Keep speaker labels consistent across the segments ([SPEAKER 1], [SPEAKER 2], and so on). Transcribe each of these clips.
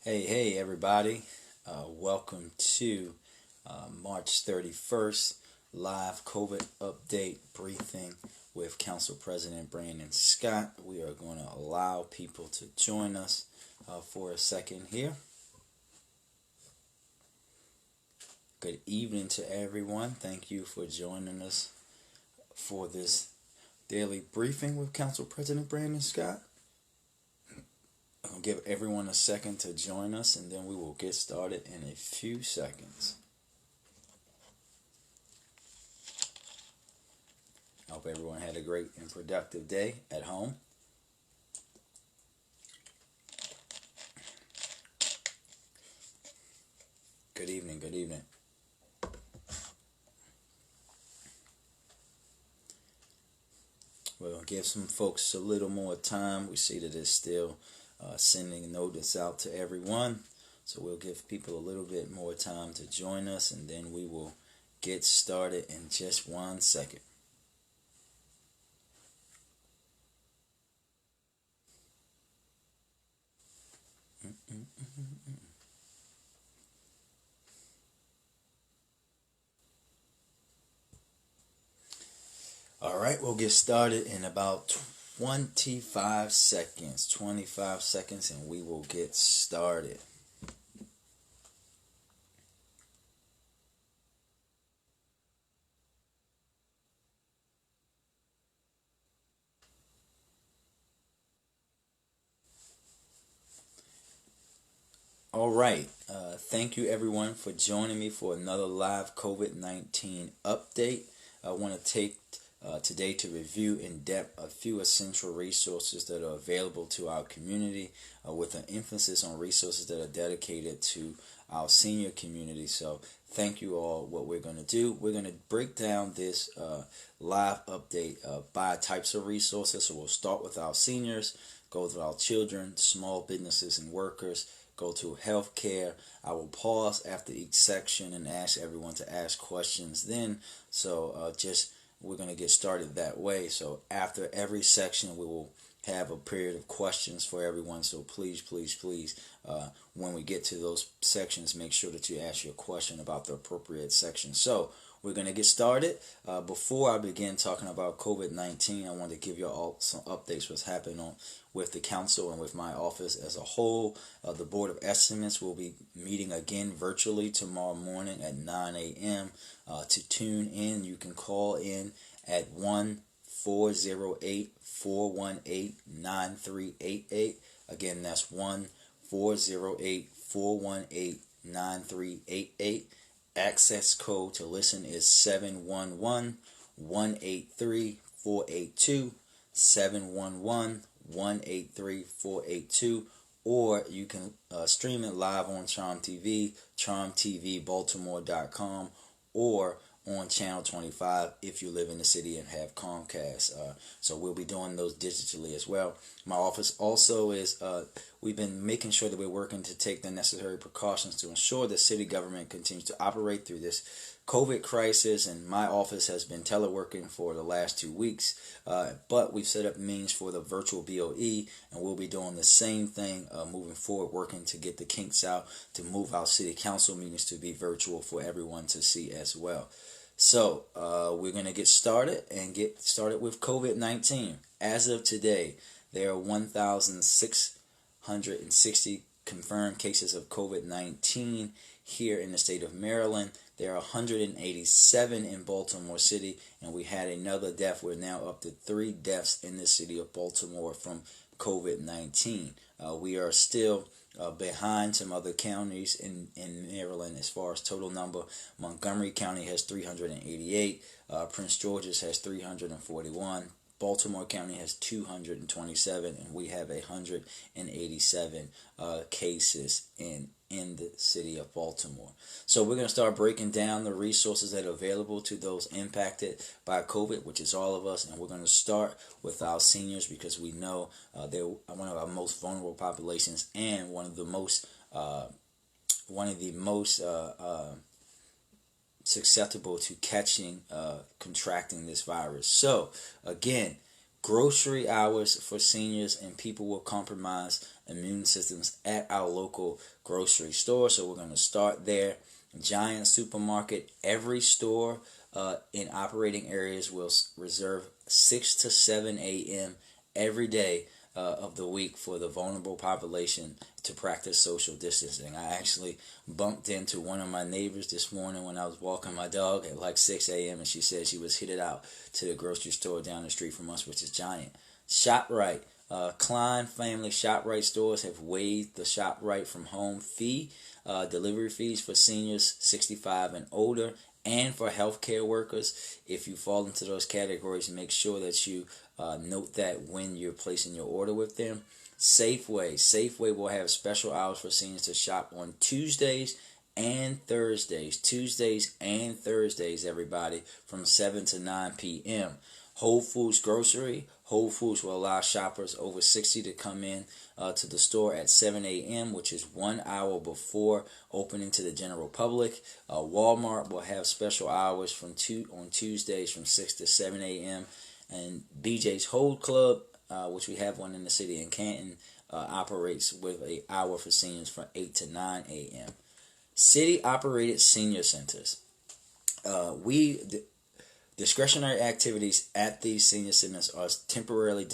[SPEAKER 1] Hey, everybody. Welcome to March 31st live COVID update briefing with Council President Brandon Scott. We are going to allow people to join us for a second here. Good evening to everyone. Thank you for joining us for this daily briefing with Council President Brandon Scott. I'll give everyone a second to join us and then we will get started in a few seconds. I hope everyone had a great and productive day at home. Good evening, good evening. We'll give some folks a little more time. We see that it's still sending notice out to everyone. So we'll give people a little bit more time to join us and then we will get started in just 1 second. All right, we'll get started in about 25 seconds. 25 seconds and we will get started. All right. Thank you, everyone, for joining me for another live COVID-19 update. I want to take today to review in depth a few essential resources that are available to our community with an emphasis on resources that are dedicated to our senior community. So thank you all. What we're going to do, we're going to break down this live update by types of resources. So we'll start with our seniors, go to our children, small businesses and workers, go to healthcare. I will pause after each section and ask everyone to ask questions then. So we're going to get started that way. So after every section, we will have a period of questions for everyone. So please, when we get to those sections, make sure that you ask your question about the appropriate section. So we're going to get started. Before I begin talking about COVID-19, I want to give you all some updates what's happening with the council and with my office as a whole. The Board of Estimates will be meeting again virtually tomorrow morning at 9 a.m. To tune in, you can call in at 1-408-418-9388. Again, that's 1-408-418-9388. Access code to listen is 711-183-482, 711-183-482, or you can stream it live on Charm TV, charmtvbaltimore.com, or on Channel 25 if you live in the city and have Comcast. So we'll be doing those digitally as well. My office also is, we've been making sure that we're working to take the necessary precautions to ensure the city government continues to operate through this COVID crisis, and my office has been teleworking for the last 2 weeks, but we've set up means for the virtual BOE, and we'll be doing the same thing moving forward, working to get the kinks out to move our city council meetings to be virtual for everyone to see as well. So we're going to get started with COVID-19. As of today, there are 1,660 confirmed cases of COVID-19 here in the state of Maryland. There are 187 in Baltimore City, and we had another death. We're now up to 3 deaths in the city of Baltimore from COVID-19. We are still behind some other counties in Maryland as far as total number. Montgomery County has 388. Prince George's has 341. Baltimore County has 227, and we have 187 cases in the city of Baltimore. So we're going to start breaking down the resources that are available to those impacted by COVID, which is all of us, and we're going to start with our seniors because we know they're one of our most vulnerable populations and one of the most susceptible to contracting this virus. So again, grocery hours for seniors and people with compromised immune systems at our local grocery store. So we're going to start there. Giant supermarket. Every store in operating areas will reserve 6 to 7 a.m. every day of the week for the vulnerable population to practice social distancing. I actually bumped into one of my neighbors this morning when I was walking my dog at like 6 a.m. and she said she was headed out to the grocery store down the street from us, which is Giant. ShopRite. Klein family ShopRite stores have waived the ShopRite from home fee, delivery fees for seniors 65 and older, and for healthcare workers. If you fall into those categories, make sure that you note that when you're placing your order with them. Safeway will have special hours for seniors to shop on Tuesdays and Thursdays, everybody, from 7 to 9 p.m. Whole Foods Grocery. Whole Foods will allow shoppers over 60 to come in to the store at 7 a.m., which is 1 hour before opening to the general public. Walmart will have special hours on Tuesdays from 6 to 7 a.m. And BJ's Whole Club, which we have one in the city in Canton, operates with an hour for seniors from 8 to 9 a.m. City-operated senior centers. Discretionary activities at these senior centers are temporarily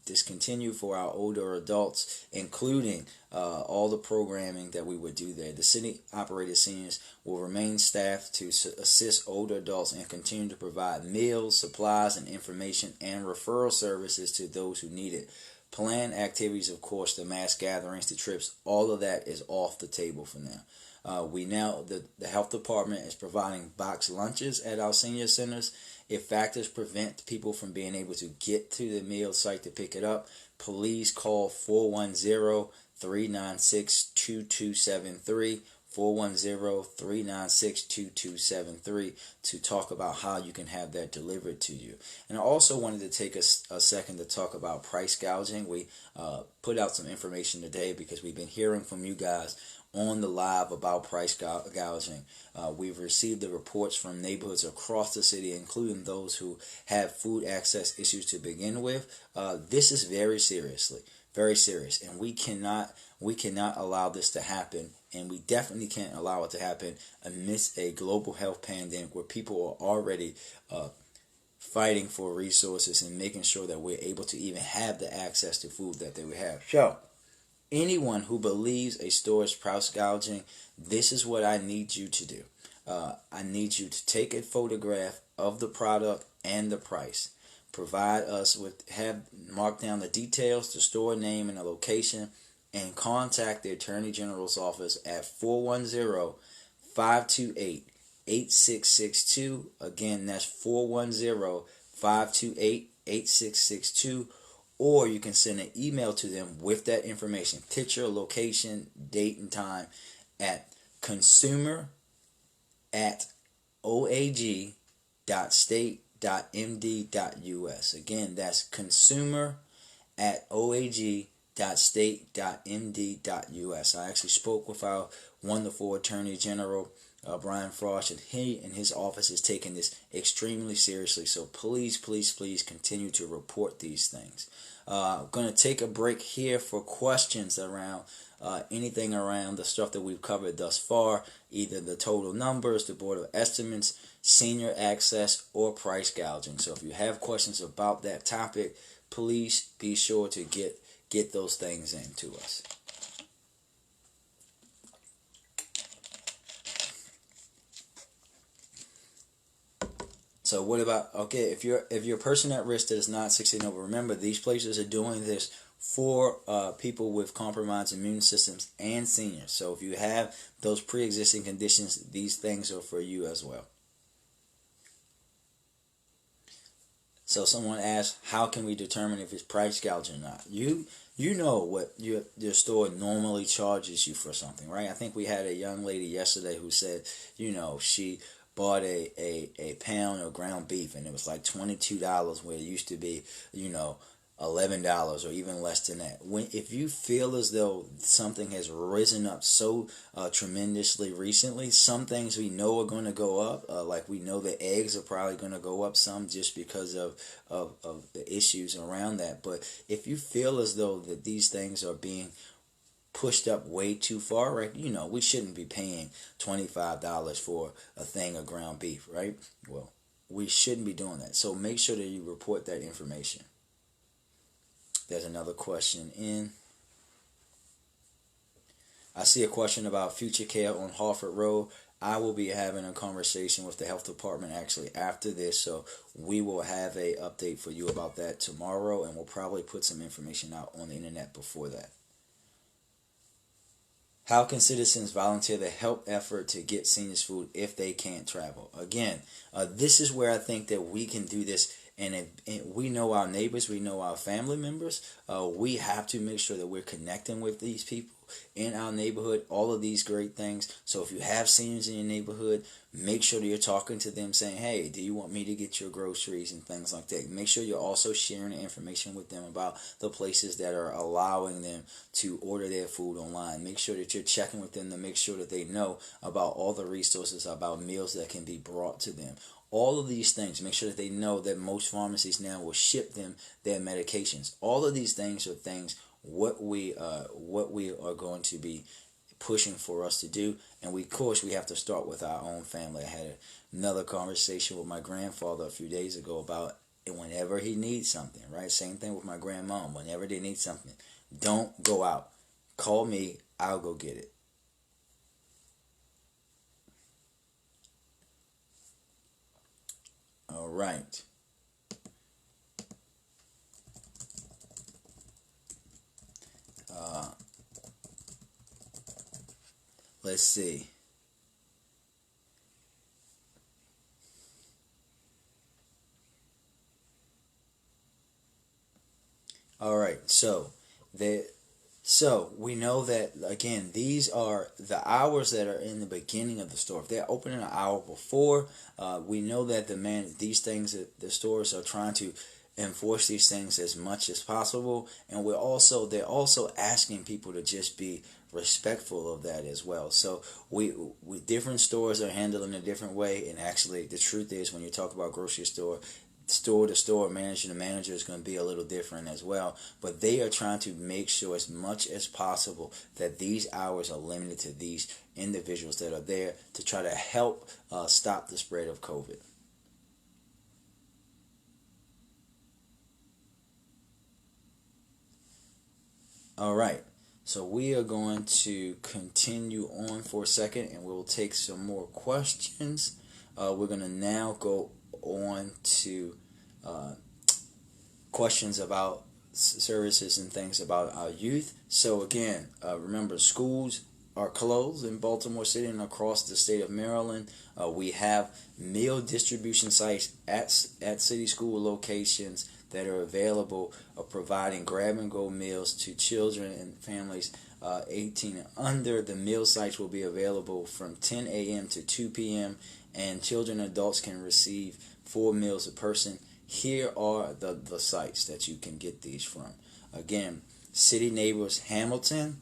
[SPEAKER 1] discontinued for our older adults, including all the programming that we would do there. The city-operated seniors will remain staffed to assist older adults and continue to provide meals, supplies, and information and referral services to those who need it. Planned activities, of course, the mass gatherings, the trips, all of that is off the table for now. The health department is providing boxed lunches at our senior centers. If factors prevent people from being able to get to the meal site to pick it up, please call 410-396-2273, 410-396-2273 to talk about how you can have that delivered to you. And I also wanted to take a second to talk about price gouging. We put out some information today because we've been hearing from you guys on the live about price gouging. We've received the reports from neighborhoods across the city, including those who have food access issues to begin with. This is very serious, and we cannot allow this to happen, and we definitely can't allow it to happen amidst a global health pandemic where people are already fighting for resources and making sure that we're able to even have the access to food that they would have. So, anyone who believes a store is price gouging, this is what I need you to do. I need you to take a photograph of the product and the price. Mark down the details, the store name and the location, and contact the Attorney General's office at 410-528-8662. Again, that's 410-528-8662. Or you can send an email to them with that information, picture, location, date, and time at consumer@oag.state.md.us. Again, that's consumer@oag.state.md.us. I actually spoke with our wonderful Attorney General, Brian Frost, and he and his office is taking this extremely seriously. So please continue to report these things. I'm going to take a break here for questions around anything around the stuff that we've covered thus far, either the total numbers, the Board of Estimates, senior access, or price gouging. So if you have questions about that topic, please be sure to get those things in to us. So what about, if you're a person at risk that is not 16 over, remember these places are doing this for people with compromised immune systems and seniors. So if you have those pre-existing conditions, these things are for you as well. So someone asked, how can we determine if it's price gouging or not? You know what your store normally charges you for something, right? I think we had a young lady yesterday who said, she bought a pound of ground beef and it was like $22 where it used to be, $11 or even less than that. If you feel as though something has risen up so tremendously recently, some things we know are going to go up. Like we know the eggs are probably going to go up some just because of the issues around that. But if you feel as though that these things are being pushed up way too far, right? We shouldn't be paying $25 for a thing of ground beef, right? Well, we shouldn't be doing that. So make sure that you report that information. There's another question in. I see a question about Future Care on Harford Road. I will be having a conversation with the health department actually after this, so we will have a update for you about that tomorrow, and we'll probably put some information out on the internet before that. How can citizens volunteer the help effort to get seniors food if they can't travel? Again, this is where I think that we can do this, and we know our neighbors, we know our family members. We have to make sure that we're connecting with these people in our neighborhood, all of these great things. So if you have seniors in your neighborhood, make sure that you're talking to them saying, hey, do you want me to get your groceries and things like that. Make sure you're also sharing the information with them about the places that are allowing them to order their food online. Make sure that you're checking with them to make sure that they know about all the resources about meals that can be brought to them. All of these things, make sure that they know that most pharmacies now will ship them their medications. All of these things are things what we are going to be pushing for us to do, and of course we have to start with our own family. I had another conversation with my grandfather a few days ago about whenever he needs something, right? Same thing with my grandmom. Whenever they need something, don't go out. Call me, I'll go get it. All right. Uh, let's see. All right. So we know that again, these are the hours that are in the beginning of the store. If they're opening an hour before, we know that these things that the stores are trying to enforce these things as much as possible, and they're also asking people to just be respectful of that as well. So we different stores are handling it a different way, and actually the truth is when you talk about grocery store to store, manager to manager is going to be a little different as well. But they are trying to make sure as much as possible that these hours are limited to these individuals that are there to try to help stop the spread of COVID. All right. So we are going to continue on for a second, and we'll take some more questions. We're going to now go on to uh, questions about services and things about our youth. So again, remember schools are closed in Baltimore City and across the state of Maryland. We have meal distribution sites at city school locations that are available, providing grab-and-go meals to children and families 18 and under. The meal sites will be available from 10 a.m. to 2 p.m., and children and adults can receive 4 meals a person. Here are the sites that you can get these from. Again, City Neighbors Hamilton,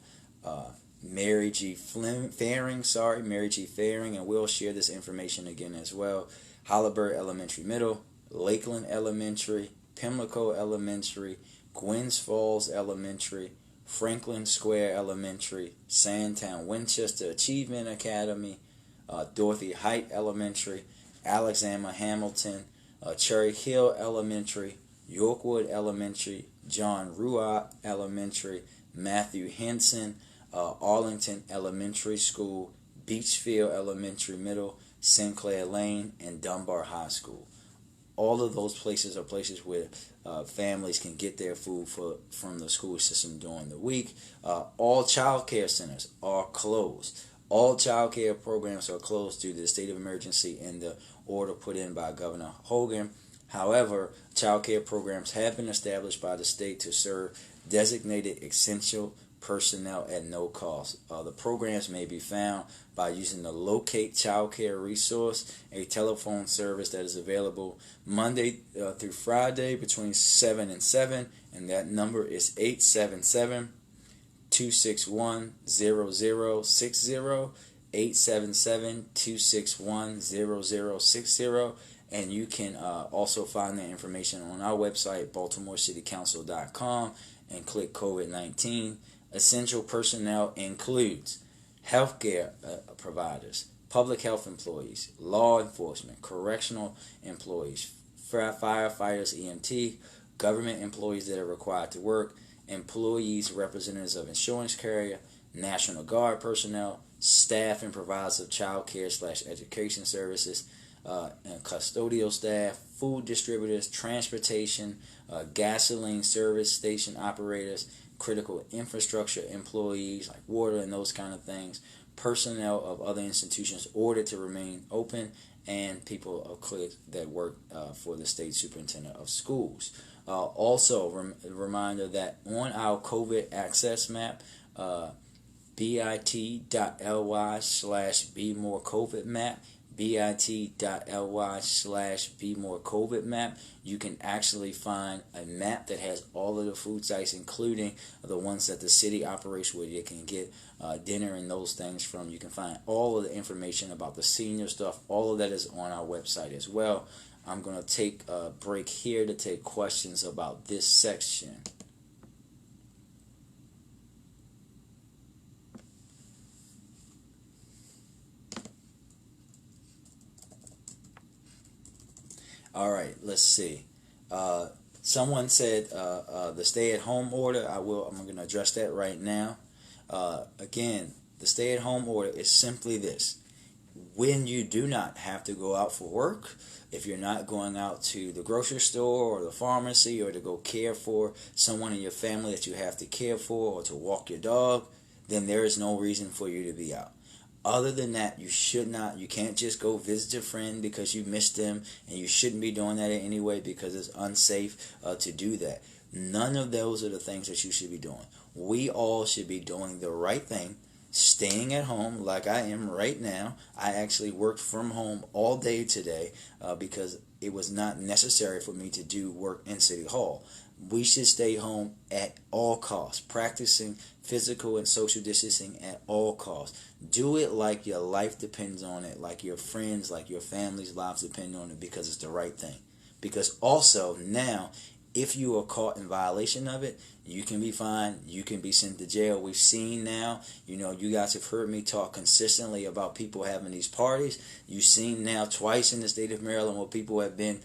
[SPEAKER 1] Mary G. Mary G. Faring, and we'll share this information again as well. Holabird Elementary Middle, Lakeland Elementary, Pimlico Elementary, Gwynns Falls Elementary, Franklin Square Elementary, Sandtown Winchester Achievement Academy, Dorothy Height Elementary, Alexander Hamilton, Cherry Hill Elementary, Yorkwood Elementary, John Ruat Elementary, Matthew Henson, Arlington Elementary School, Beachfield Elementary Middle, Sinclair Lane, and Dunbar High School. All of those places are places where families can get their food from the school system during the week. All child care centers are closed. All child care programs are closed due to the state of emergency and the order put in by Governor Hogan. However, child care programs have been established by the state to serve designated essential personnel at no cost. The programs may be found by using the Locate Childcare resource, a telephone service that is available Monday through Friday between 7 and 7, and that number is 877 261 0060, 877-261-0060, and you can also find that information on our website, baltimorecitycouncil.com, and click COVID-19. Essential personnel includes healthcare providers, public health employees, law enforcement, correctional employees, firefighters, EMT, government employees that are required to work, employees, representatives of insurance carrier, National Guard personnel, staff and providers of child care / education services, and custodial staff, food distributors, transportation, gasoline service station operators, critical infrastructure employees like water and those kind of things, personnel of other institutions ordered to remain open, and people of that work for the state superintendent of schools. Also, reminder that on our COVID access map, bit.ly/BeMoreCovidMap, bit.ly/BeMoreCovidMap, you can actually find a map that has all of the food sites, including the ones that the city operates where you can get dinner and those things from. You can find all of the information about the senior stuff. All of that is on our website as well. I'm going to take a break here to take questions about this section. All right, let's see. Someone said the stay-at-home order. I'm going to address that right now. Again, the stay-at-home order is simply this: when you do not have to go out for work, if you're not going out to the grocery store or the pharmacy or to go care for someone in your family that you have to care for or to walk your dog, then there is no reason for you to be out. Other than that, you can't just go visit your friend because you missed them, and you shouldn't be doing that anyway because it's unsafe to do that. None of those are the things that you should be doing. We all should be doing the right thing, staying at home like I am right now. I actually worked from home all day today because it was not necessary for me to do work in City Hall. We should stay home at all costs, practicing physical and social distancing at all costs. Do it like your life depends on it, like your friends, like your family's lives depend on it, because it's the right thing. Because also now, if you are caught in violation of it, you can be fined, you can be sent to jail. We've seen now, you guys have heard me talk consistently about people having these parties. You've seen now twice in the state of Maryland where people have been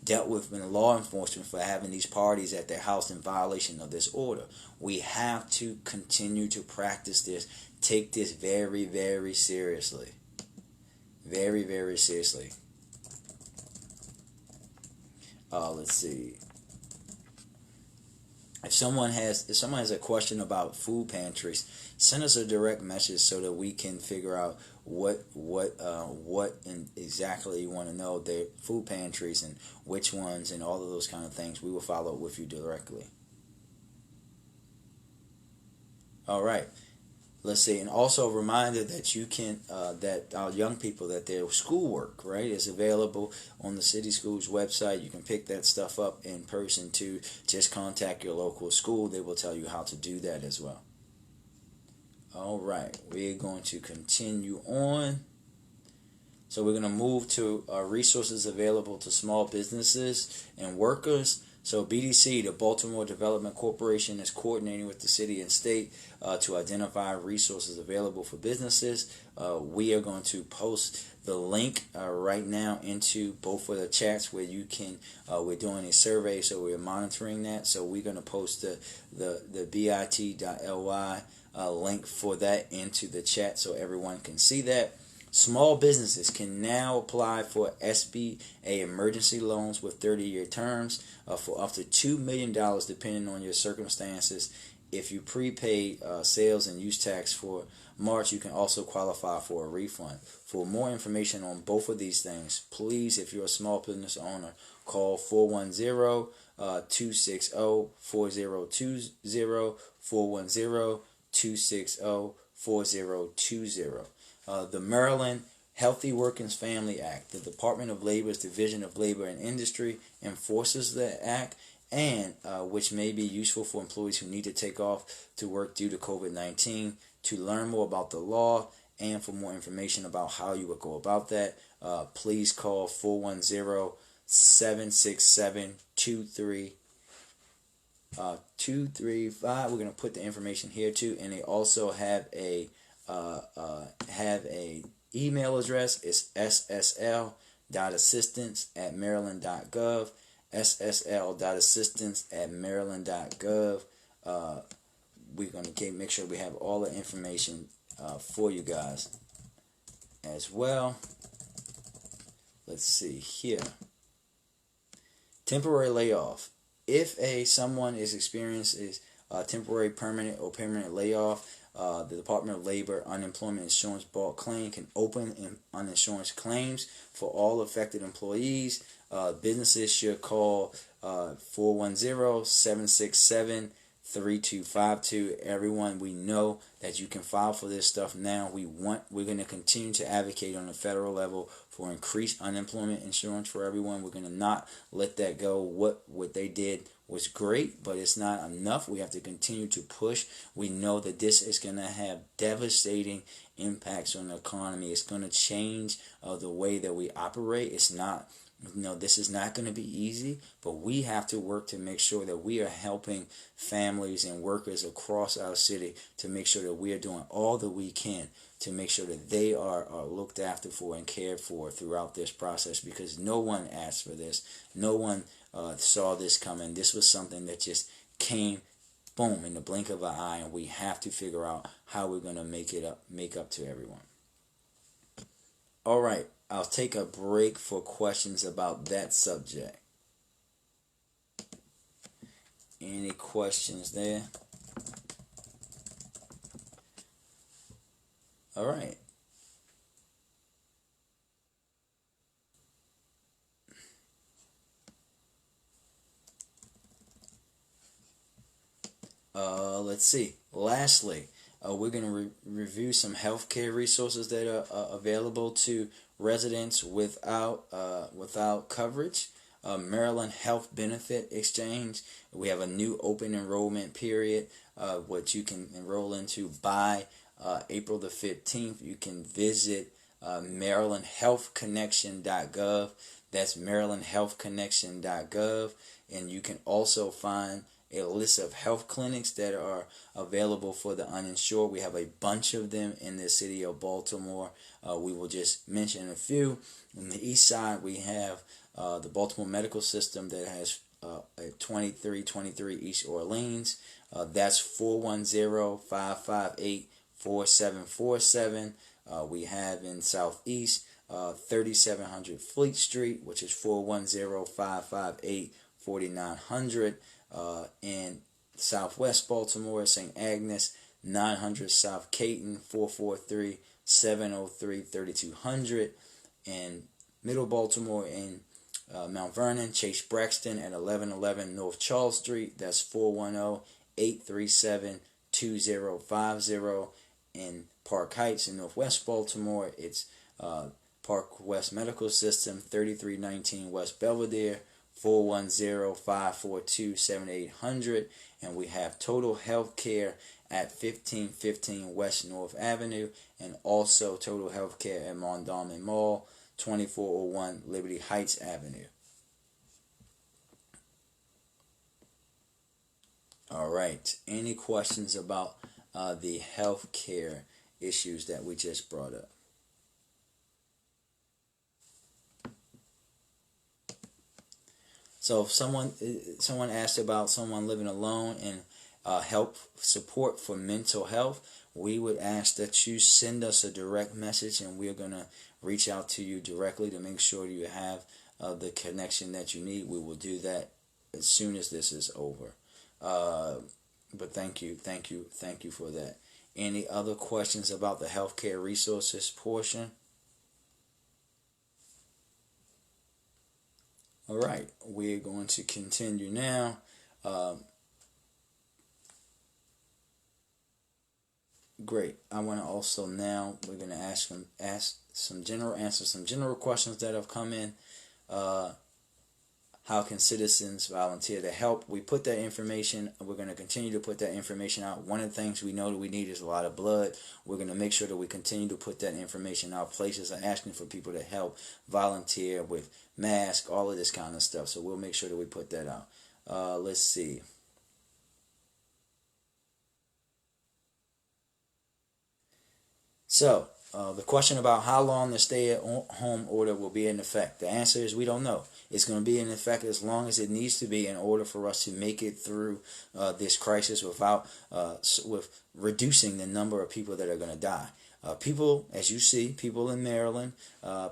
[SPEAKER 1] dealt with in law enforcement for having these parties at their house in violation of this order. We have to continue to practice this. Take this very, very seriously. Very, very seriously. Let's see. If someone has a question about food pantries, send us a direct message so that we can figure out what exactly you want to know, their food pantries and which ones and all of those kind of things. We will follow up with you directly. All right. Let's see, and also a reminder that you can, that our young people, that their schoolwork, right, is available on the city schools website. You can pick that stuff up in person too. Just contact your local school. They will tell you how to do that as well. All right, we're going to continue on. So we're going to move to resources available to small businesses and workers. So BDC, the Baltimore Development Corporation, is coordinating with the city and state to identify resources available for businesses. We are going to post the link right now into both of the chats where you can, we're doing a survey, so we're monitoring that. So we're going to post the bit.ly link for that into the chat so everyone can see that. Small businesses can now apply for SBA emergency loans with 30-year terms for up to $2 million depending on your circumstances. If you prepaid sales and use tax for March, you can also qualify for a refund. For more information on both of these things, please, if you're a small business owner, call 260-4020, 410-260-4020. The Maryland Healthy Workers Family Act. The Department of Labor's Division of Labor and Industry enforces the act, and which may be useful for employees who need to take off to work due to COVID-19. To learn more about the law and for more information about how you would go about that, please call 410-767-2335. We're going to put the information here too, and they also have a email address. It's ssl.assistance@maryland.gov, ssl.assistance@maryland.gov. We're going to make sure we have all the information for you guys as well. Let's see here. Temporary layoff. If someone is experiencing temporary, permanent, or permanent layoff, the Department of Labor Unemployment Insurance Bulk Claim can open uninsurance claims for all affected employees. Businesses should call 410-767-3252. Everyone, we know that you can file for this stuff now. We're going to continue to advocate on the federal level for increased unemployment insurance for everyone. We're going to not let that go. What they did was great, but it's not enough. We have to continue to push. We know that this is going to have devastating impacts on the economy. It's going to change the way that we operate. It's not, this is not going to be easy, but we have to work to make sure that we are helping families and workers across our city to make sure that we are doing all that we can to make sure that they are looked after for and cared for throughout this process, because no one asked for this. No one saw this coming. This was something that just came, boom, in the blink of an eye, and we have to figure out how we're going to make up to everyone. All right, I'll take a break for questions about that subject. Any questions there? All right. Let's see. Lastly, we're going to review some healthcare resources that are available to residents without coverage. Maryland Health Benefit Exchange. We have a new open enrollment period, what you can enroll into by April the 15th. You can visit marylandhealthconnection.gov. That's marylandhealthconnection.gov, and you can also find a list of health clinics that are available for the uninsured. We have a bunch of them in the city of Baltimore. We will just mention a few. On the east side, we have the Baltimore Medical System that has 2323 East Orleans. That's 410-558-4747. We have in Southeast 3700 Fleet Street, which is 410-558-4900. In Southwest Baltimore, St. Agnes, 900 South Caton, 443-703-3200. In Middle Baltimore, in Mount Vernon, Chase Braxton at 1111 North Charles Street. That's 410-837-2050. In Park Heights in Northwest Baltimore, it's Park West Medical System, 3319 West Belvedere, 410-542-7800. And we have Total Health Care at 1515 West North Avenue, and also Total Health Care at Mondawmin Mall, 2401 Liberty Heights Avenue. All right. Any questions about the health care issues that we just brought up? So if someone asked about someone living alone and help support for mental health, we would ask that you send us a direct message, and we're going to reach out to you directly to make sure you have the connection that you need. We will do that as soon as this is over. But thank you for that. Any other questions about the healthcare resources portion? All right, we're going to continue now. Um, Great. I want to also now we're going to ask some general answers, some general questions that have come in. Uh, how can citizens volunteer to help? We put that information. We're going to continue to put that information out. One of the things we know that we need is a lot of blood. We're going to make sure that we continue to put that information out. Places are asking for people to help volunteer with masks, all of this kind of stuff. So we'll make sure that we put that out. Let's see. So, the question about how long the stay-at-home order will be in effect. The answer is we don't know. It's going to be in effect as long as it needs to be in order for us to make it through this crisis without with reducing the number of people that are going to die. People, as you see, people in Maryland,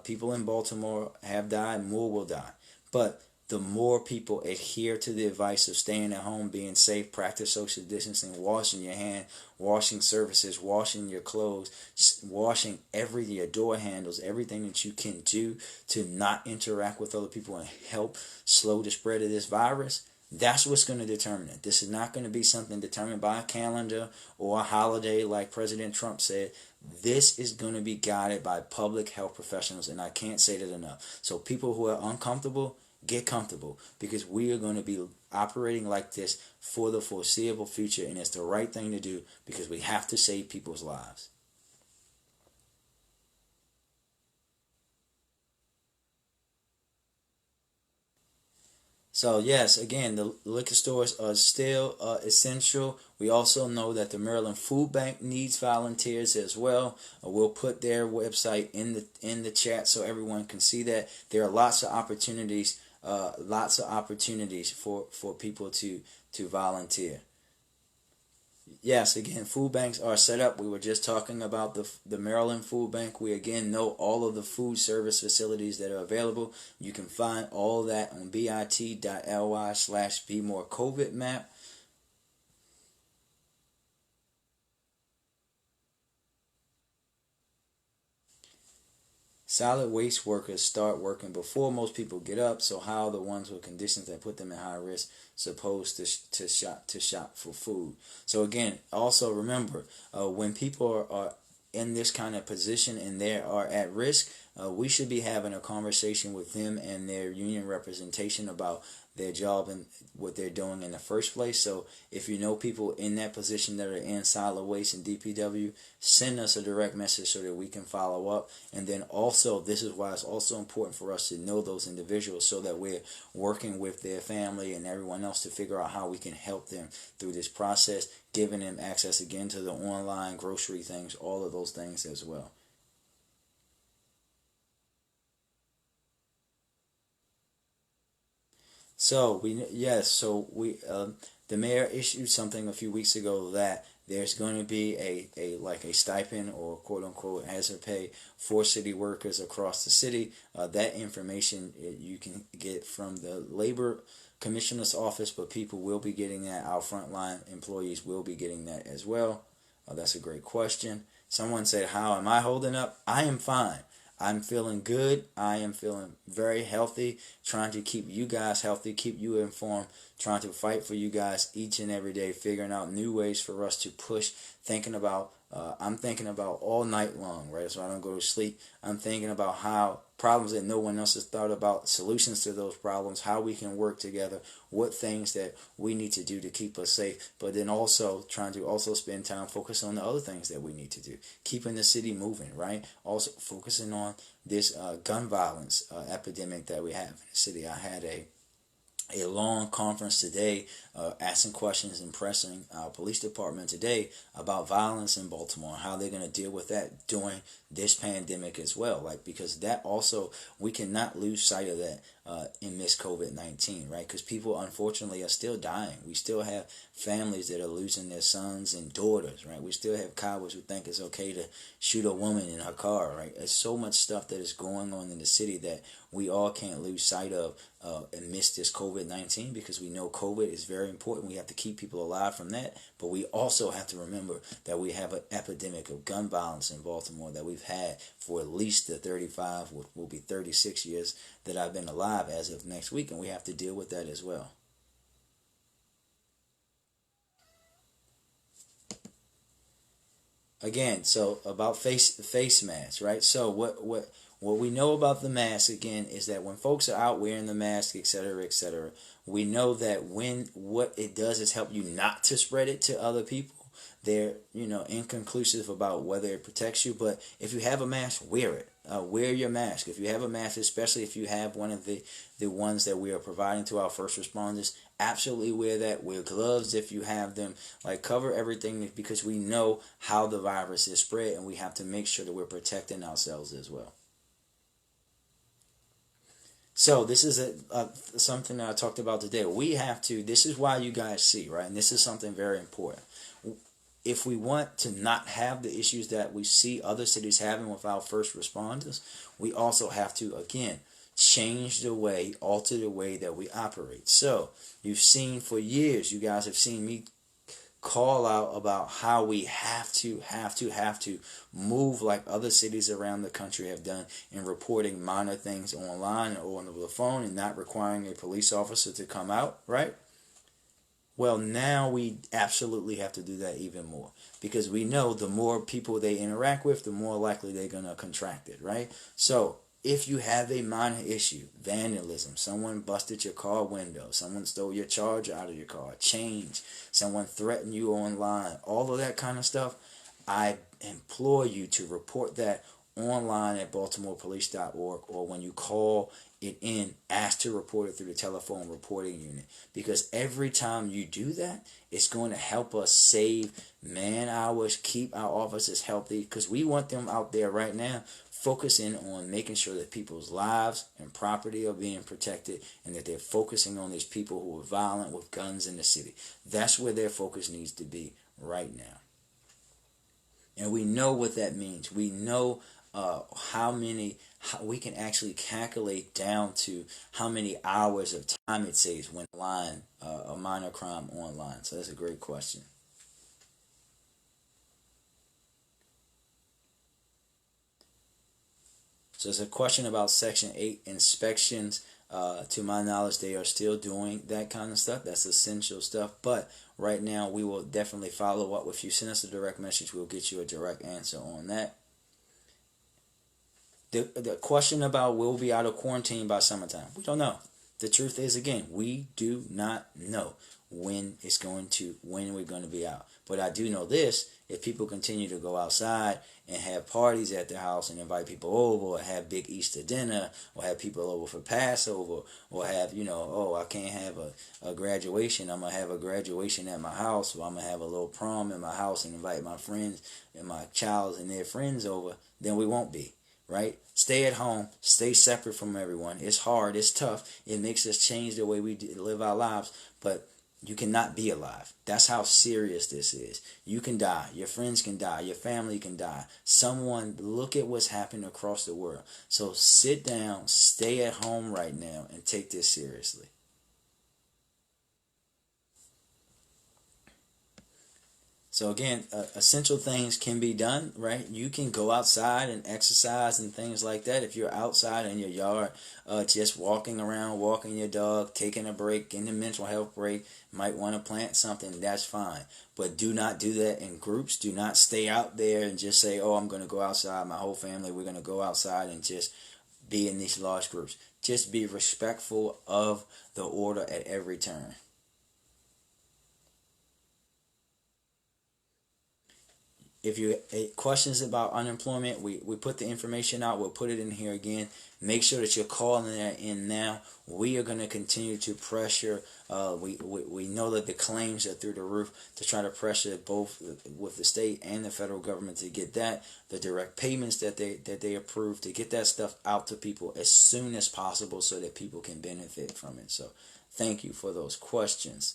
[SPEAKER 1] people in Baltimore have died. More will die. But the more people adhere to the advice of staying at home, being safe, practice social distancing, washing your hand, washing surfaces, washing your clothes, washing your door handles, everything that you can do to not interact with other people and help slow the spread of this virus, that's what's going to determine it. This is not going to be something determined by a calendar or a holiday like President Trump said. This is going to be guided by public health professionals, and I can't say that enough. So people who are uncomfortable, get comfortable, because we are going to be operating like this for the foreseeable future, and it's the right thing to do because we have to save people's lives. So yes, again, the liquor stores are still essential. We also know that the Maryland Food Bank needs volunteers as well. We'll put their website in the chat so everyone can see that. There are lots of opportunities for people to volunteer. Yes, again, food banks are set up. We were just talking about the Maryland Food Bank. We again know all of the food service facilities that are available. You can find all of that on bit.ly/be more COVID map. Solid waste workers start working before most people get up. So how the ones with conditions that put them at high risk supposed to shop for food? So again, also remember when people are in this kind of position and they are at risk, we should be having a conversation with them and their union representation about their job and what they're doing in the first place. So if you know people in that position that are in solid waste and DPW, send us a direct message so that we can follow up. And then also, this is why it's also important for us to know those individuals so that we're working with their family and everyone else to figure out how we can help them through this process, giving them access again to the online grocery things, all of those things as well. So the mayor issued something a few weeks ago that there's going to be a like a stipend or quote unquote hazard pay for city workers across the city. That information you can get from the labor commissioner's office, but people will be getting that. Our frontline employees will be getting that as well. That's a great question. Someone said, "How am I holding up?" I am fine. I'm feeling good. I am feeling very healthy, trying to keep you guys healthy, keep you informed, trying to fight for you guys each and every day, figuring out new ways for us to push, I'm thinking about all night long, right? So I don't go to sleep. I'm thinking about how problems that no one else has thought about, solutions to those problems, how we can work together, what things that we need to do to keep us safe, but then also trying to also spend time focus on the other things that we need to do, keeping the city moving, right? Also focusing on this gun violence epidemic that we have in the city. I had a long conference today, asking questions and pressing our police department today about violence in Baltimore, how they're going to deal with that during this pandemic as well. Like, because that also, we cannot lose sight of that in this COVID-19, right? Because people unfortunately are still dying. We still have families that are losing their sons and daughters, right? We still have cowards who think it's okay to shoot a woman in her car, right? There's so much stuff that is going on in the city that we all can't lose sight of amidst this COVID-19, because we know COVID is very important. We have to keep people alive from that, but we also have to remember that we have an epidemic of gun violence in Baltimore that we've had for at least the 35, will be 36 years that I've been alive as of next week, and we have to deal with that as well. Again, so about face masks, right? So what we know about the mask again is that when folks are out wearing the mask, etc., etc., we know that when what it does is help you not to spread it to other people. They're inconclusive about whether it protects you, but if you have a mask, wear it. Wear your mask. If you have a mask, especially if you have one of the ones that we are providing to our first responders, absolutely wear that. Wear gloves if you have them. Like, cover everything, because we know how the virus is spread, and we have to make sure that we're protecting ourselves as well. So this is something that I talked about today. We have to. This is why you guys see, right? And this is something very important. If we want to not have the issues that we see other cities having with our first responders, we also have to, again, change the way, alter the way that we operate. So you've seen for years, you guys have seen me call out about how we have to move like other cities around the country have done in reporting minor things online or on the phone and not requiring a police officer to come out, right? Well, now we absolutely have to do that even more, because we know the more people they interact with, the more likely they're going to contract it, right? So if you have a minor issue, vandalism, someone busted your car window, someone stole your charger out of your car, change, someone threatened you online, all of that kind of stuff, I implore you to report that online at baltimorepolice.org, or when you call it in, ask to report it through the telephone reporting unit, because every time you do that, it's going to help us save man hours, keep our officers healthy, because we want them out there right now focusing on making sure that people's lives and property are being protected, and that they're focusing on these people who are violent with guns in the city. That's where their focus needs to be right now. And we know what that means. We know how we can actually calculate down to how many hours of time it saves when line a minor crime online. So that's a great question. So it's a question about Section 8 inspections. To my knowledge, they are still doing that kind of stuff. That's essential stuff. But right now, we will definitely follow up. If you send us a direct message, we'll get you a direct answer on that. The question about will we be out of quarantine by summertime, we don't know. The truth is, again, we do not know when we're going to be out. But I do know this: if people continue to go outside and have parties at their house and invite people over, or have big Easter dinner, or have people over for Passover, or have, I can't have a graduation, I'm going to have a graduation at my house, or I'm going to have a little prom in my house and invite my friends and my child and their friends over, then we won't be. Right? Stay at home. Stay separate from everyone. It's hard. It's tough. It makes us change the way we live our lives. But you cannot be alive. That's how serious this is. You can die. Your friends can die. Your family can die. Look at what's happening across the world. So sit down, stay at home right now, and take this seriously. So again, essential things can be done, right? You can go outside and exercise and things like that. If you're outside in your yard, just walking around, walking your dog, taking a break, getting a mental health break, might want to plant something, that's fine. But do not do that in groups. Do not stay out there and just say, oh, I'm going to go outside. My whole family, we're going to go outside and just be in these large groups. Just be respectful of the order at every turn. If you questions about unemployment, we put the information out. We'll put it in here again. Make sure that you're calling that in now. We are going to continue to pressure. We know that the claims are through the roof, to try to pressure both with the state and the federal government to get the direct payments that they approve, to get that stuff out to people as soon as possible so that people can benefit from it. So thank you for those questions.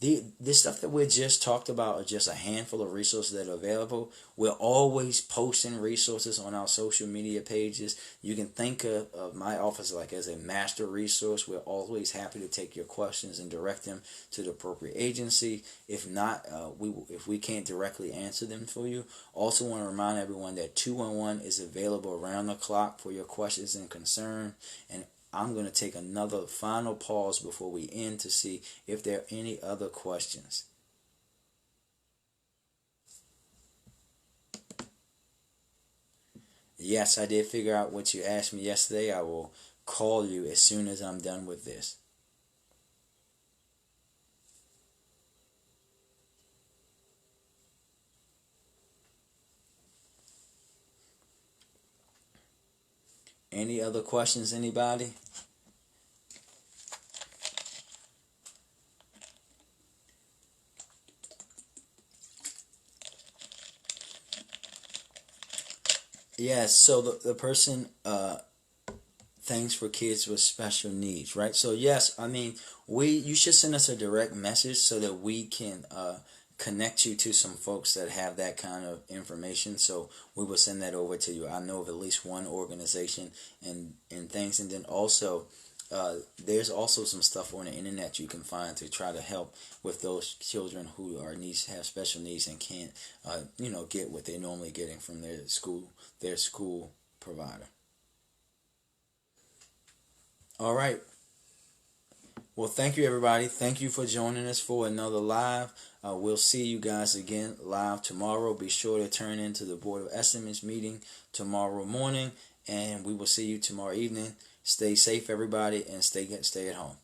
[SPEAKER 1] This stuff that we just talked about are just a handful of resources that are available. We're always posting resources on our social media pages. You can think of my office like as a master resource. We're always happy to take your questions and direct them to the appropriate agency. If not, if we can't directly answer them for you. Also want to remind everyone that 211 is available around the clock for your questions and concern. And I'm going to take another final pause before we end to see if there are any other questions. Yes, I did figure out what you asked me yesterday. I will call you as soon as I'm done with this. Any other questions, anybody? Yes, so the person, things for kids with special needs, right? So yes, I mean, you should send us a direct message so that we can connect you to some folks that have that kind of information. So we will send that over to you. I know of at least one organization and things, and then also there's also some stuff on the internet you can find to try to help with those children who have special needs and can't get what they're normally getting from their school provider. All right. Well, thank you, everybody. Thank you for joining us for another live. We'll see you guys again live tomorrow. Be sure to turn into the Board of Estimates meeting tomorrow morning, and we will see you tomorrow evening. Stay safe, everybody, and stay at home.